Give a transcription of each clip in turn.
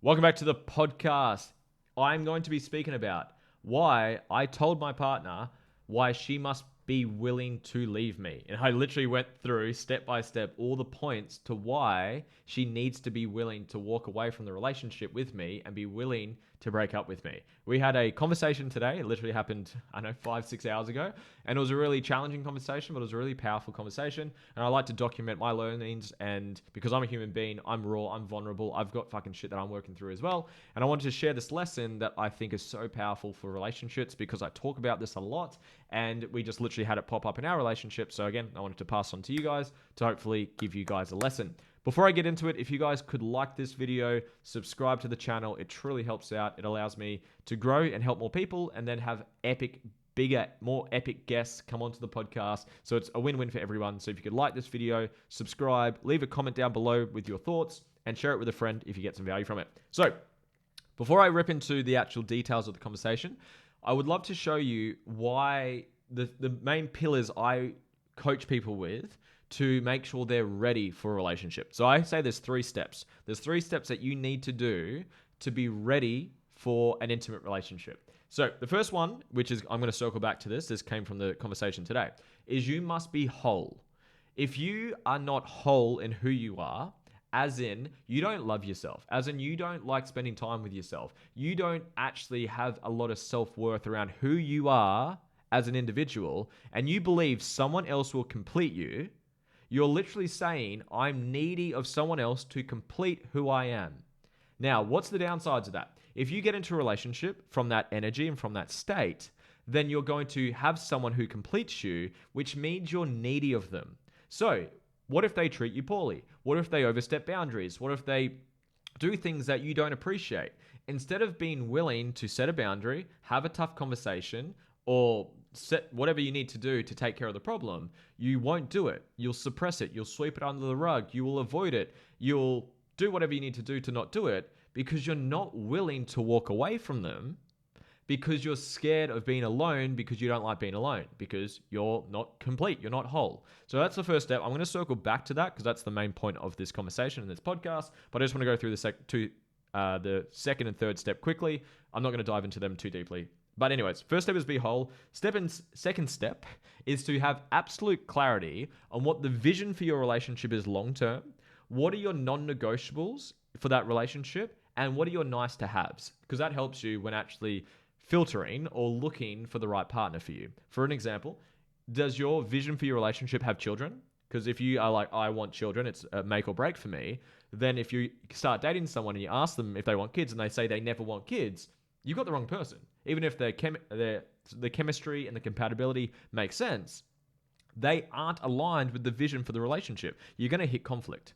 Welcome back to the podcast. I'm going to be speaking about why I told my partner why she must be willing to leave me. And I literally went through step by step all the points to why she needs to be willing to walk away from the relationship with me and be willing to break up with me. We had a conversation today. It literally happened, 5-6 hours ago. And it was a really challenging conversation, but it was a really powerful conversation. And I like to document my learnings. And because I'm a human being, I'm raw, I'm vulnerable. I've got fucking shit that I'm working through as well. And I wanted to share this lesson that I think is so powerful for relationships because I talk about this a lot. And we just literally had it pop up in our relationship. So again, I wanted to pass on to you guys to hopefully give you guys a lesson. Before I get into it, if you guys could like this video, subscribe to the channel, it truly helps out. It allows me to grow and help more people and then have more epic guests come onto the podcast. So it's a win-win for everyone. So if you could like this video, subscribe, leave a comment down below with your thoughts and share it with a friend if you get some value from it. So before I rip into the actual details of the conversation, I would love to show you why the main pillars I coach people with to make sure they're ready for a relationship. So I say there's 3 steps. There's 3 steps that you need to do to be ready for an intimate relationship. So the first one, which is, I'm going to circle back to this came from the conversation today, is you must be whole. If you are not whole in who you are, as in you don't love yourself, as in you don't like spending time with yourself, you don't actually have a lot of self-worth around who you are as an individual, and you believe someone else will complete you, you're literally saying, I'm needy of someone else to complete who I am. Now, what's the downsides of that? If you get into a relationship from that energy and from that state, then you're going to have someone who completes you, which means you're needy of them. So, what if they treat you poorly? What if they overstep boundaries? What if they do things that you don't appreciate? Instead of being willing to set a boundary, have a tough conversation, or set whatever you need to do to take care of the problem, you won't do it. You'll suppress it. You'll sweep it under the rug. You will avoid it. You'll do whatever you need to do to not do it because you're not willing to walk away from them because you're scared of being alone because you don't like being alone because you're not complete. You're not whole. So that's the first step. I'm going to circle back to that because that's the main point of this conversation and this podcast. But I just want to go through the second and third step quickly. I'm not going to dive into them too deeply. But anyways, first step is be whole. Second step is to have absolute clarity on what the vision for your relationship is long term. What are your non-negotiables for that relationship? And what are your nice to haves? Because that helps you when actually filtering or looking for the right partner for you. For an example, does your vision for your relationship have children? Because if you are like, I want children, it's a make or break for me. Then if you start dating someone and you ask them if they want kids and they say they never want kids, you've got the wrong person. Even if the chemistry and the compatibility make sense, they aren't aligned with the vision for the relationship. You're going to hit conflict.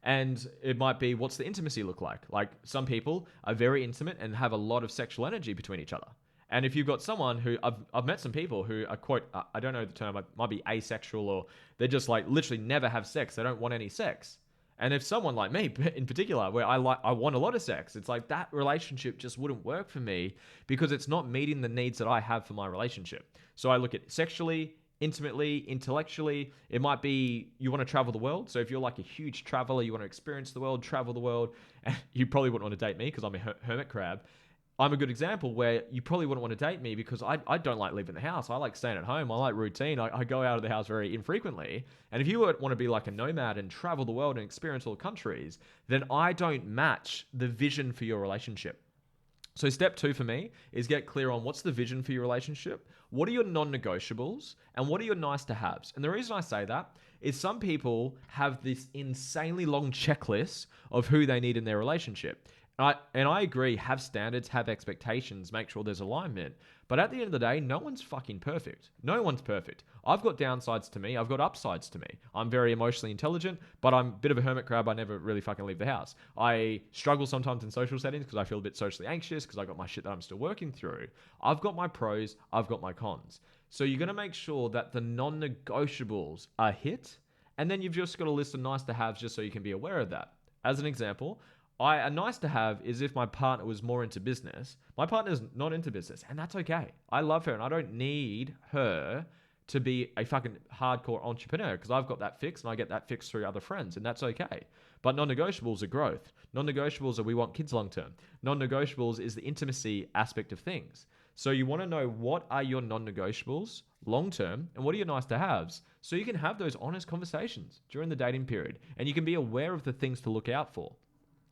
And it might be, what's the intimacy look like? Like some people are very intimate and have a lot of sexual energy between each other. And if you've got someone who, I've met some people who are quite, I don't know the term, it might be asexual, or they're just like literally never have sex. They don't want any sex. And if someone like me in particular, where I want a lot of sex, it's like that relationship just wouldn't work for me because it's not meeting the needs that I have for my relationship. So I look at sexually, intimately, intellectually. It might be you want to travel the world. So if you're like a huge traveler, you want to experience the world, travel the world, and you probably wouldn't want to date me because I'm a hermit crab. I'm a good example where you probably wouldn't want to date me because I don't like leaving the house. I like staying at home. I like routine. I go out of the house very infrequently. And if you want to be like a nomad and travel the world and experience all countries, then I don't match the vision for your relationship. So step 2 for me is get clear on what's the vision for your relationship, what are your non-negotiables, and what are your nice to haves. And the reason I say that is some people have this insanely long checklist of who they need in their relationship. And I agree, have standards, have expectations, make sure there's alignment. But at the end of the day, no one's fucking perfect. No one's perfect. I've got downsides to me. I've got upsides to me. I'm very emotionally intelligent, but I'm a bit of a hermit crab. I never really fucking leave the house. I struggle sometimes in social settings because I feel a bit socially anxious because I got my shit that I'm still working through. I've got my pros. I've got my cons. So you're going to make sure that the non-negotiables are hit. And then you've just got a list of nice to haves just so you can be aware of that. As an example, a nice to have is if my partner was more into business. My partner's not into business, and that's okay. I love her, and I don't need her to be a fucking hardcore entrepreneur because I've got that fixed, and I get that fixed through other friends, and that's okay. But non-negotiables are growth. Non-negotiables are we want kids long term. Non-negotiables is the intimacy aspect of things. So you want to know what are your non-negotiables long term and what are your nice to haves, so you can have those honest conversations during the dating period and you can be aware of the things to look out for.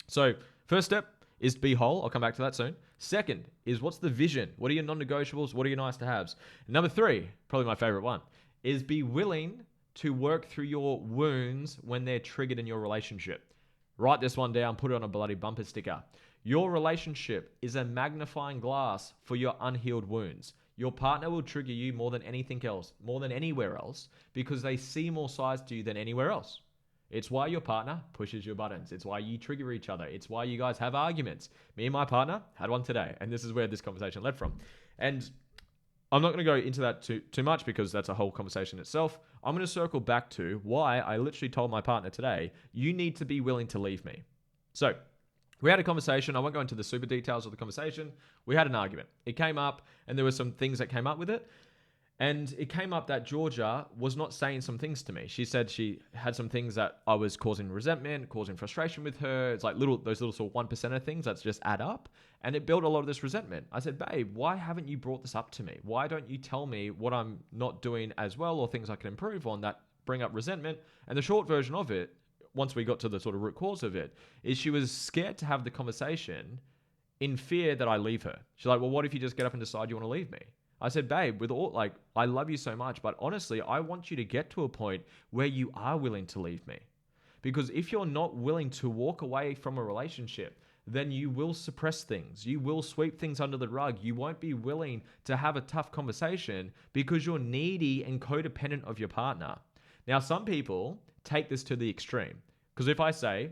So first step is to be whole. I'll come back to that soon. Second is what's the vision? What are your non-negotiables? What are your nice to haves? And number three, probably my favorite one, is be willing to work through your wounds when they're triggered in your relationship. Write this one down, put it on a bloody bumper sticker. Your relationship is a magnifying glass for your unhealed wounds. Your partner will trigger you more than anything else, more than anywhere else, because they see more sides to you than anywhere else. It's why your partner pushes your buttons. It's why you trigger each other. It's why you guys have arguments. Me and my partner had one today, and this is where this conversation led from. And I'm not going to go into that too much because that's a whole conversation itself. I'm going to circle back to why I literally told my partner today, you need to be willing to leave me. So we had a conversation. I won't go into the super details of the conversation. We had an argument. It came up and there were some things that came up with it. And it came up that Georgia was not saying some things to me. She said she had some things that I was causing resentment, causing frustration with her. It's like those little sort of 1% things that just add up. And it built a lot of this resentment. I said, babe, why haven't you brought this up to me? Why don't you tell me what I'm not doing as well or things I can improve on that bring up resentment? And the short version of it, once we got to the sort of root cause of it, is she was scared to have the conversation in fear that I leave her. She's like, well, what if you just get up and decide you want to leave me? I said, babe, I love you so much, but honestly, I want you to get to a point where you are willing to leave me. Because if you're not willing to walk away from a relationship, then you will suppress things. You will sweep things under the rug. You won't be willing to have a tough conversation because you're needy and codependent of your partner. Now, some people take this to the extreme. Because if I say,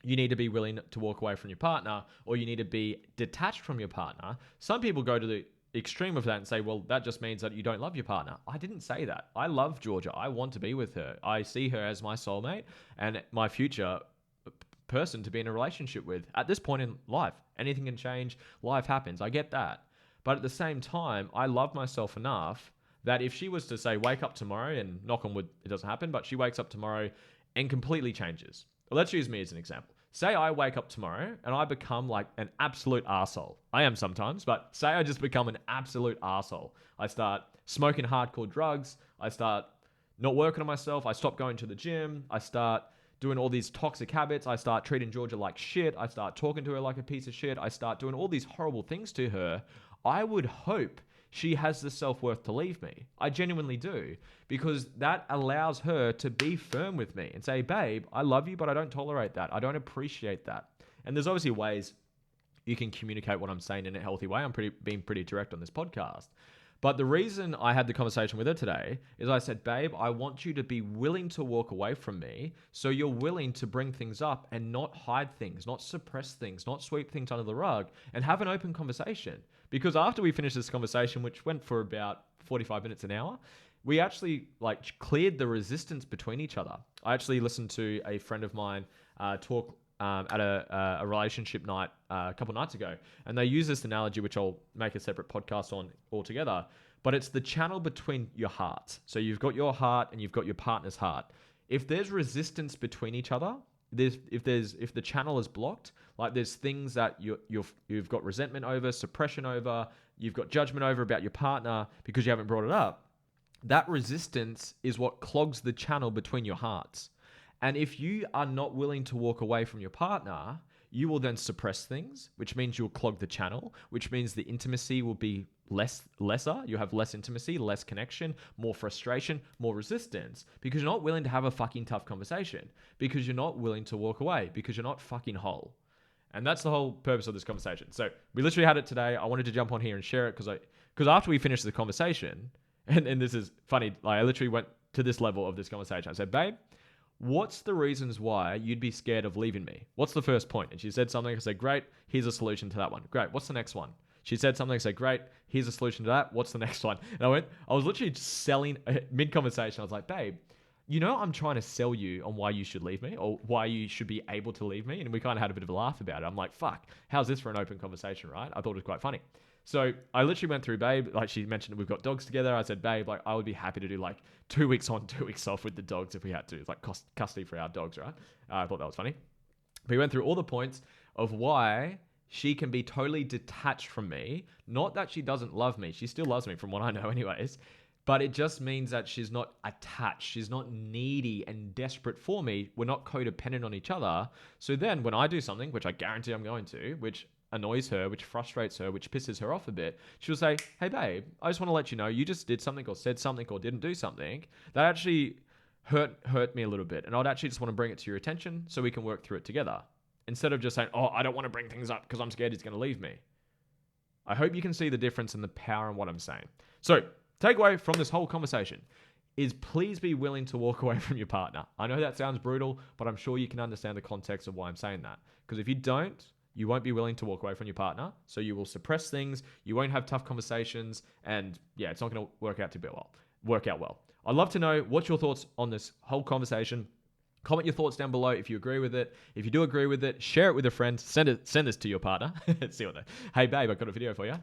you need to be willing to walk away from your partner, or you need to be detached from your partner, some people go to the extreme of that and say, well, that just means that you don't love your partner. I didn't say that. I love Georgia. I want to be with her. I see her as my soulmate and my future person to be in a relationship with. At this point in life, anything can change. Life happens. I get that. But at the same time, I love myself enough that if she was to say, wake up tomorrow, and knock on wood, it doesn't happen, but she wakes up tomorrow and completely changes. Well, let's use me as an example. Say I wake up tomorrow and I become like an absolute arsehole. I am sometimes, but say I just become an absolute arsehole. I start smoking hardcore drugs. I start not working on myself. I stop going to the gym. I start doing all these toxic habits. I start treating Georgia like shit. I start talking to her like a piece of shit. I start doing all these horrible things to her. I would hope she has the self-worth to leave me. I genuinely do, because that allows her to be firm with me and say, babe, I love you, but I don't tolerate that. I don't appreciate that. And there's obviously ways you can communicate what I'm saying in a healthy way. I'm being pretty direct on this podcast. But the reason I had the conversation with her today is I said, babe, I want you to be willing to walk away from me, so you're willing to bring things up and not hide things, not suppress things, not sweep things under the rug, and have an open conversation. Because after we finished this conversation, which went for about 45 minutes an hour, we actually cleared the resistance between each other. I actually listened to a friend of mine talk at a relationship night a couple nights ago. And they use this analogy, which I'll make a separate podcast on altogether. But it's the channel between your hearts. So you've got your heart and you've got your partner's heart. If there's resistance between each other, if the channel is blocked, like there's things that you've got resentment over, suppression over, you've got judgment over about your partner because you haven't brought it up, that resistance is what clogs the channel between your hearts. And if you are not willing to walk away from your partner, you will then suppress things, which means you'll clog the channel, which means the intimacy will be lesser. You have less intimacy, less connection, more frustration, more resistance, because you're not willing to have a fucking tough conversation, because you're not willing to walk away, because you're not fucking whole. And that's the whole purpose of this conversation. So we literally had it today. I wanted to jump on here and share it because after we finished the conversation, and this is funny, I literally went to this level of this conversation. I said, babe, what's the reasons why you'd be scared of leaving me? What's the first point? And she said something. I said, great, here's a solution to that one. Great, what's the next one? She said something. I said, great, here's a solution to that. What's the next one? And I was literally just selling mid-conversation. I was like, babe, I'm trying to sell you on why you should leave me or why you should be able to leave me. And we kind of had a bit of a laugh about it. I'm like, fuck, how's this for an open conversation, right? I thought it was quite funny. So I literally went through, babe, like she mentioned, we've got dogs together. I said, babe, I would be happy to do 2 weeks on, 2 weeks off with the dogs if we had to. It's like custody for our dogs, right? I thought that was funny. We went through all the points of why she can be totally detached from me. Not that she doesn't love me. She still loves me from what I know anyways. But it just means that she's not attached. She's not needy and desperate for me. We're not codependent on each other. So then when I do something, which I guarantee I'm going to, which annoys her, which frustrates her, which pisses her off a bit, she'll say, hey babe, I just want to let you know you just did something or said something or didn't do something that actually hurt me a little bit. And I'd actually just want to bring it to your attention so we can work through it together. Instead of just saying, oh, I don't want to bring things up because I'm scared he's going to leave me. I hope you can see the difference in the power in what I'm saying. So, takeaway from this whole conversation is please be willing to walk away from your partner. I know that sounds brutal, but I'm sure you can understand the context of why I'm saying that. Because if you don't, you won't be willing to walk away from your partner. So you will suppress things, you won't have tough conversations, and yeah, it's not going to work out well. I'd love to know what's your thoughts on this whole conversation. Comment your thoughts down below if you agree with it. If you do agree with it, share it with a friend. Send this to your partner. See what they. Hey babe, I've got a video for you.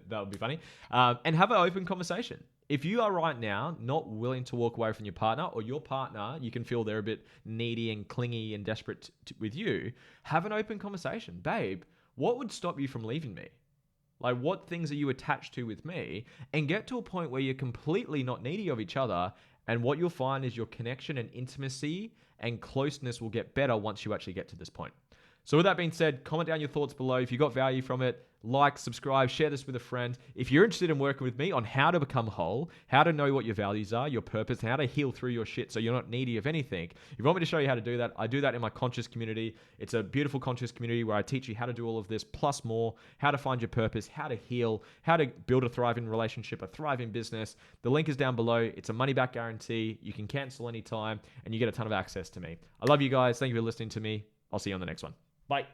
That would be funny. And have an open conversation. If you are right now not willing to walk away from your partner, or your partner, you can feel they're a bit needy and clingy and desperate with you, have an open conversation. Babe, what would stop you from leaving me? Like, what things are you attached to with me? And get to a point where you're completely not needy of each other. And what you'll find is your connection and intimacy and closeness will get better once you actually get to this point. So with that being said, comment down your thoughts below. If you got value from it, like, subscribe, share this with a friend. If you're interested in working with me on how to become whole, how to know what your values are, your purpose, how to heal through your shit so you're not needy of anything, if you want me to show you how to do that, I do that in my conscious community. It's a beautiful conscious community where I teach you how to do all of this, plus more, how to find your purpose, how to heal, how to build a thriving relationship, a thriving business. The link is down below. It's a money back guarantee. You can cancel anytime and you get a ton of access to me. I love you guys. Thank you for listening to me. I'll see you on the next one. Bye.